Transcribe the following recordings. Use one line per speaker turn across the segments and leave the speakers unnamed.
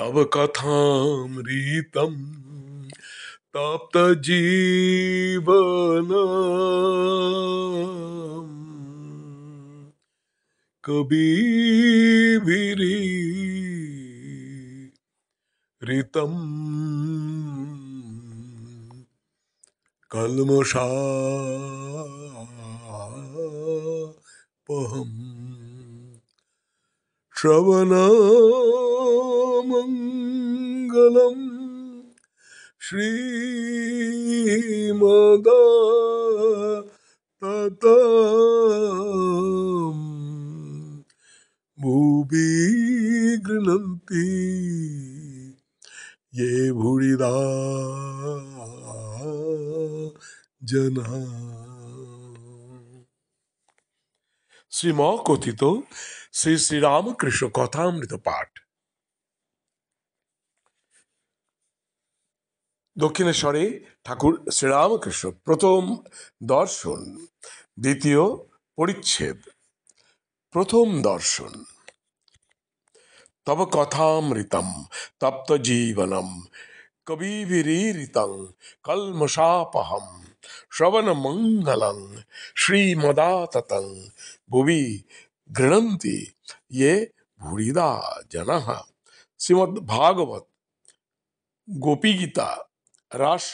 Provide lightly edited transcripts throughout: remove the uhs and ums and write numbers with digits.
तव कथामृतं तप्त जीवनम् कबीभिरीरितम् कल्मषापहम् श्रवणमङ्गलम् श्रीमदाततम् भुवि गृह्णन्ति ये भूरिदा जना। শ্রীম কথিত শ্রী শ্রীরামকৃষ্ণ কথামৃত পাঠ। দক্ষিণেশ্বরে ঠাকুর শ্রীরামকৃষ্ণ প্রথম দর্শন, দ্বিতীয় পরিচ্ছেদ। প্রথম দর্শন। তব কথামৃতম তপ্ত জীবনম কবিভিরীরিতং কল্মষাপহম শ্রবণমঙ্গলং শ্রীমদাততং ভুবি গৃহন্তি ये ভূরিদা জনাঃ। শ্রীমদ্ ভাগবত গোপী গীতা রাস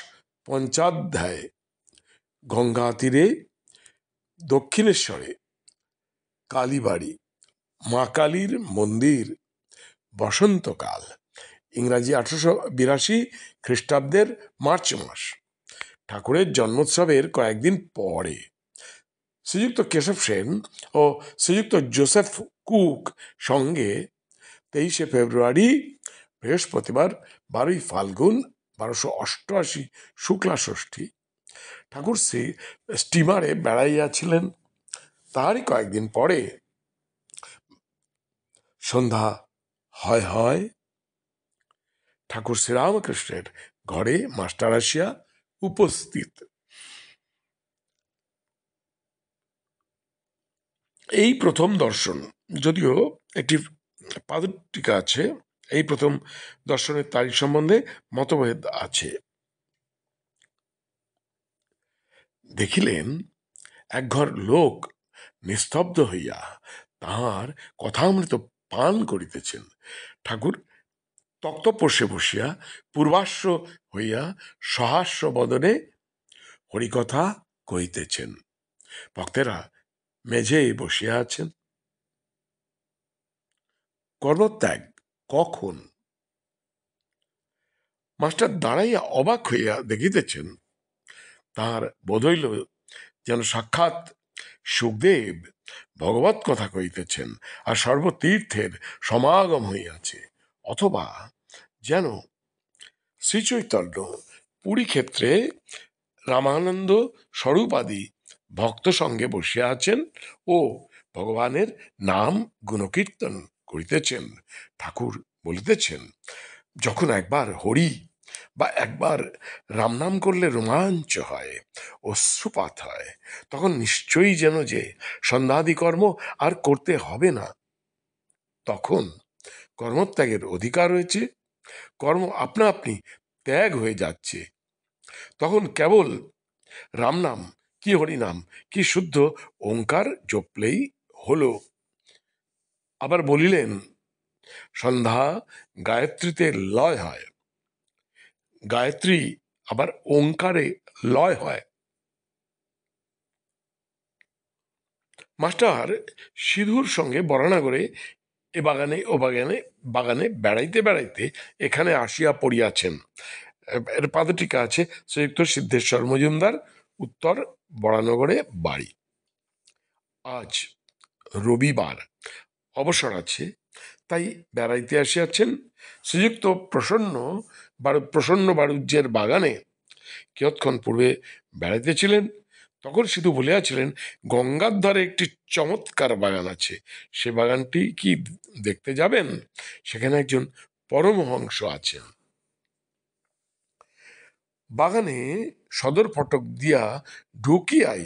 পঞ্চাধ্যায়। গঙ্গা তীরে দক্ষিণেশ্বরে কালীবাড়ি, মা কালীর মন্দির। বসন্তকাল, ইংরাজি 1882, খ্রিস্টাব্দের মার্চ মাস। ঠাকুরের জন্মোৎসবের কয়েকদিন পরে শ্রীযুক্ত কেশব সেন ও শ্রীযুক্ত জোসেফ কুক সঙ্গে 23শে ফেব্রুয়ারি বৃহস্পতিবার 12ই ফাল্গুন 1288 শুক্লা ষষ্ঠী ঠাকুর শ্রী স্টিমারে বেড়াইয়াছিলেন। তারই কয়েকদিন পরে সন্ধ্যা হয় হয় ঠাকুর শ্রীরামকৃষ্ণের ঘরে মাস্টার আসিয়া উপস্থিত। এই প্রথম দর্শন, যদিও একটি পাদটীকা আছে, এই প্রথম দর্শনের তারিখ সম্বন্ধে মতভেদ আছে। দেখিলেন একঘর লোক নিস্তব্ধ হইয়া তাহার কথামৃত পান করিতেছেন। ঠাকুর তক্তপোষে বসিয়া পূর্বাশ্ব হইয়া সহাস্য বদনে হরিকথা কহিতেছেন। ভক্তেরা মেঝেয় বসিয়া আছেন। কর্মত্যাগ কখন? মাস্টার দাঁড়াইয়া অবাক হইয়া দেখিতেছেন। তাহার বোধ হইল যেন সাক্ষাৎ সুখদেব ভগবত কথা কহিতেছেন আর সর্বতীর্থের সমাগম হইয়াছে, অথবা যেন শ্রীচৈতন্য পুরী ক্ষেত্রে রামানন্দ স্বরূপাদি ভক্ত সঙ্গে বসিয়া আছেন ও ভগবানের নাম গুণকীর্তন করিতেছেন। ঠাকুর বলিতেছেন, যখন একবার হরি বা একবার রাম নাম করলে রোমাঞ্চ হয়, অশ্রুপাত হয়, তখন নিশ্চয়ই যেন যে সন্ধ্যাদি কর্ম আর করতে হবে না। তখন কর্মত্যাগের অধিকার হয়েছে, কর্ম আপনা আপনি ত্যাগ হয়ে যাচ্ছে। তখন কেবল রাম নাম কি হরিনাম কি শুদ্ধ ওঙ্কার জপলেই হলো। আবার বলিলেন, সন্ধ্যা গায়ত্রীতে লয় হয়, গায়ত্রী আবার ওঙ্কারে লয় হয়। মাস্টার সিধুর সঙ্গে বরানগরে এ বাগানে ও বাগানে বেড়াইতে বেড়াইতে এখানে আসিয়া পড়িয়াছেন। এর পাদটীকা আছে, শ্রীযুক্ত সিদ্ধেশ্বর মজুমদার, উত্তর বরানগরে বাড়ি। আজ রবিবার, অবসর আছে, তাই বেড়াইতে আসিয়াছেন। শ্রীযুক্ত প্রসন্ন বাণিজ্যের বাগানে কিয়ৎক্ষণ পূর্বে বেড়াইতেছিলেন। তখন সিধু বলিয়াছিলেন, গঙ্গার ধারে একটি চমৎকার বাগান আছে, সে বাগানটি কি দেখতে যাবেন? সেখানে একজন পরমহংস আছেন। বাগানে সদর ফটক দিয়া ঢুকিয়াই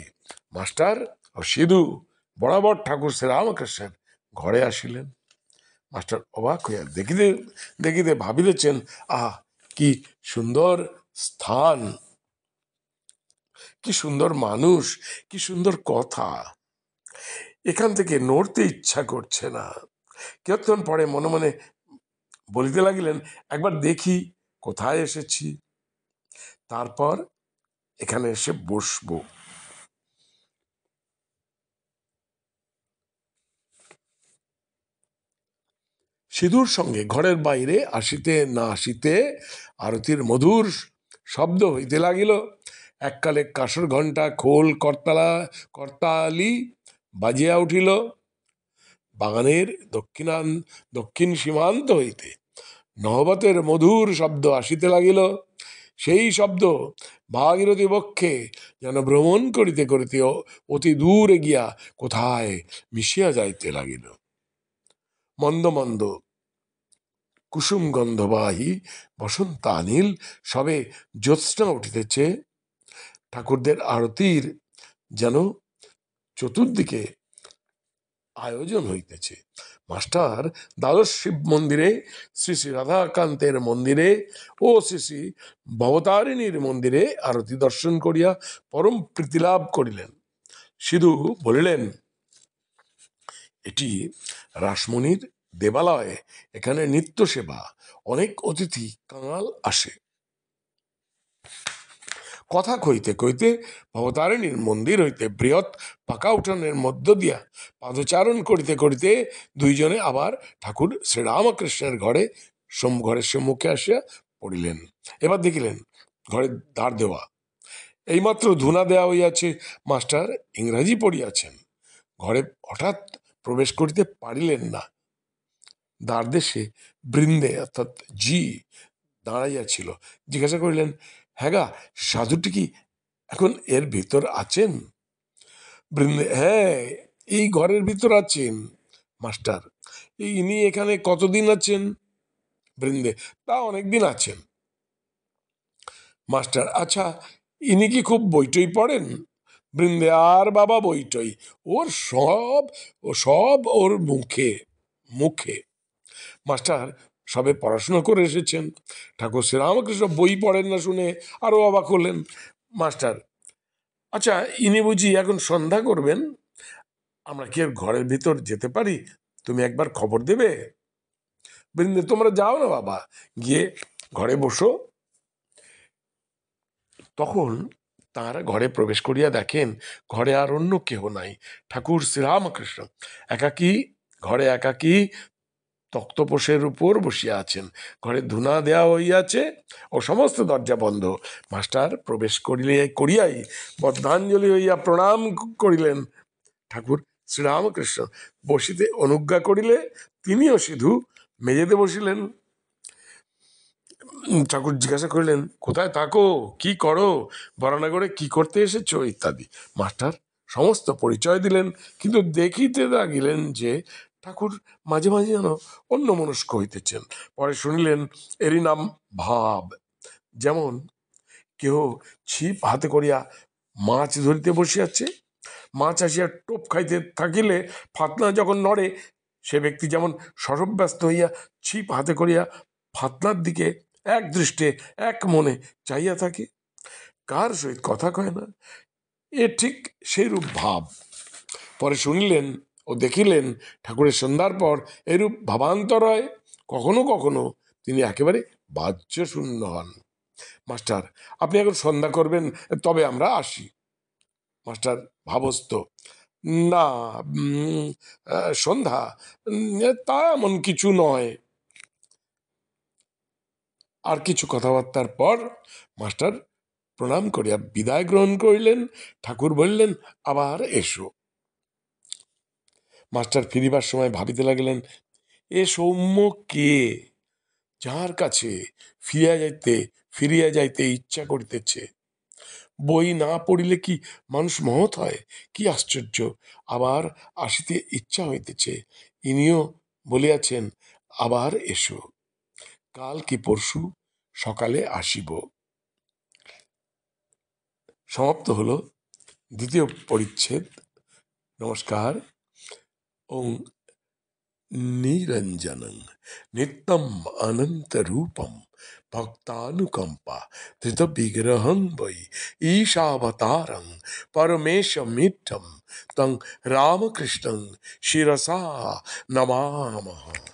মাস্টার ও সিধু বরাবর ঠাকুর শ্রীরামকৃষ্ণের ঘরে আসিলেন। মাস্টার অবাক হইয়া দেখিতে দেখিতে ভাবিতেছেন, আহ, কি সুন্দর স্থান, কি সুন্দর মানুষ, কি সুন্দর কথা, এখান থেকে নড়তে ইচ্ছা করছে না। কীর্তন পরে মনে মনে বলিতে লাগিলেন, একবার দেখি কোথায় এসেছি, তারপর এখানে এসে বসবো। সিধুর সঙ্গে ঘরের বাইরে আসিতে না আসিতে আরতির মধুর শব্দ হইতে লাগিল। এককালে কাঁসর ঘণ্টা খোল করতালি বাজিয়া উঠিল। বাগানের দক্ষিণ সীমান্ত হইতে নহবতের মধুর শব্দ আসিতে লাগিল। সেই শব্দ ভাগীরথী বক্ষে যেন ভ্রমণ করিতে করিতে অতি দূরে গিয়া কোথায় মিশিয়া যাইতে লাগিল। মন্দ মন্দ কুসুম গন্ধবাহী বসন্তানীল সবে জ্যোৎস্না উঠিতেছে। ঠাকুরদের আরতির যেন চতুর্দিকে আয়োজন হইতেছে। মাস্টার দ্বাদশ শিব মন্দিরে, শ্রী শ্রী রাধাকান্তের মন্দিরে ও শ্রী শ্রী ভবতারিণীর মন্দিরে আরতি দর্শন করিয়া পরম প্রীতিলাভ করিলেন। সিধু বলিলেন, এটি রাসমণির দেবালয়, এখানে নিত্য সেবা, অনেক অতিথি কাঙাল আসে। কথা কইতে কইতে ভবতারিণীর মন্দির হইতে বৃহৎ পাকা উঠানের মধ্য দিয়া পাদচারণ করিতে করিতে দুইজনে আবার ঠাকুর শ্রীরামকৃষ্ণের ঘরের সম্মুখে আসিয়া পড়িলেন। এবার দেখিলেন ঘরের দ্বার দেওয়া, এইমাত্র ধুনা দেওয়া হইয়াছে। মাস্টার ইংরাজি পড়িয়াছেন। ঘরে হঠাৎ প্রবেশ করিতে পারিলেন না। দ্বারদেশে বৃন্দে অর্থাৎ জি দাঁড়াইয়াছিল। জিজ্ঞাসা করিলেন, হ্যাঁ গা, সাধুটি কি এখন এর ভিতর আছেন? বৃন্দে, হ্যাঁ, এই ঘরের ভিতর আছেন। মাস্টার, ইনি এখানে কতদিন আছেন? বৃন্দে, তা অনেকদিন আছেন। মাস্টার, আচ্ছা, ইনি কি খুব বইটই পড়েন? বৃন্দে, আর বাবা বইটই, সব ওর মুখে মুখে। মাস্টার, সবে পড়াশোনা করে এসেছেন। ঠাকুর শ্রীরামকৃষ্ণ বই পড়েন না শুনে আরো অবাক হলেন। মাস্টার, আচ্ছা, ইনি বুঝি এখন সন্ধ্যা করবেন? আমরা কি এর ঘরের ভিতর যেতে পারি? তুমি একবার খবর দেবে। বৃন্দে, তোমরা যাও না বাবা, গিয়ে ঘরে বসো। তখন তাঁরা ঘরে প্রবেশ করিয়া দেখেন ঘরে আর অন্য কেহ নাই, ঠাকুর শ্রীরামকৃষ্ণ একাকী তক্তপোষের উপর বসিয়া আছেন। ঘরে ধুনা দেওয়া হইয়াছে ও সমস্ত দরজা বন্ধ। মাস্টার প্রবেশ করিয়াই বদ্ধাঞ্জলি হইয়া প্রণাম করিলেন। ঠাকুর শ্রীরামকৃষ্ণ বসিতে অনুজ্ঞা করিলে তিনিও সিধু মেঝেতে বসিলেন। ঠাকুর জিজ্ঞাসা করিলেন, কোথায় থাকো, কি করো, বরানগরে কি করতে এসেছো ইত্যাদি। মাস্টার সমস্ত পরিচয় দিলেন, কিন্তু দেখিতে লাগিলেন যে ঠাকুর মাঝে মাঝে যেন অন্যমনস্ক হইতেছেন। পরে শুনিলেন এরই নাম ভাব। যেমন কেহ ছিপ হাতে করিয়া মাছ ধরিতে বসিয়াছে, মাছ আসিয়া টোপ খাইতে থাকিলে ফাতনা যখন নড়ে, সে ব্যক্তি যেমন সর্বব্যস্ত হইয়া ছিপ হাতে করিয়া ফাতনার দিকে এক দৃষ্টে এক মনে চাইয়া থাকে, কার সহিত কথা কয় না, এ ঠিক সেইরূপ ভাব। পরে শুনিলেন ও দেখিলেন ঠাকুরের সন্ধ্যার পর এরূপ ভাবান্তর হয়। কখনো কখনো তিনি একেবারে বাহ্য শূন্য হন। মাস্টার, আপনি এখন সন্ধ্যা করবেন, তবে আমরা আসি। মাস্টার ভাবস্থ, না, সন্ধ্যা তা এমন কিছু নয়। আর কিছু কথাবার্তার পর মাস্টার প্রণাম করিয়া বিদায় গ্রহণ করিলেন। ঠাকুর বললেন, আবার এসো। মাস্টার ফিরিবার সময় ভাবিতে লাগিলেন, এ সৌম্য কে, যার কাছে ফিরিয়া যাইতে ইচ্ছা করিতেছে? বই না পড়িলে কি মানুষ মহৎ হয়? কি আশ্চর্য, আবার আসিতে ইচ্ছা হইতেছে। ইনিও বলিয়াছেন, আবার এসো, কাল কি পরশু সকালে আসিব। সমাপ্ত হলো দ্বিতীয় পরিচ্ছেদ। নমস্কার। ওং निरंजनं नित्यम् अनन्तरूपं भक्तानुकंपा धृतविग्रहं वै ईशावतारं परमेशमिद्धं तं रामकृष्णं शिरसा नमामः।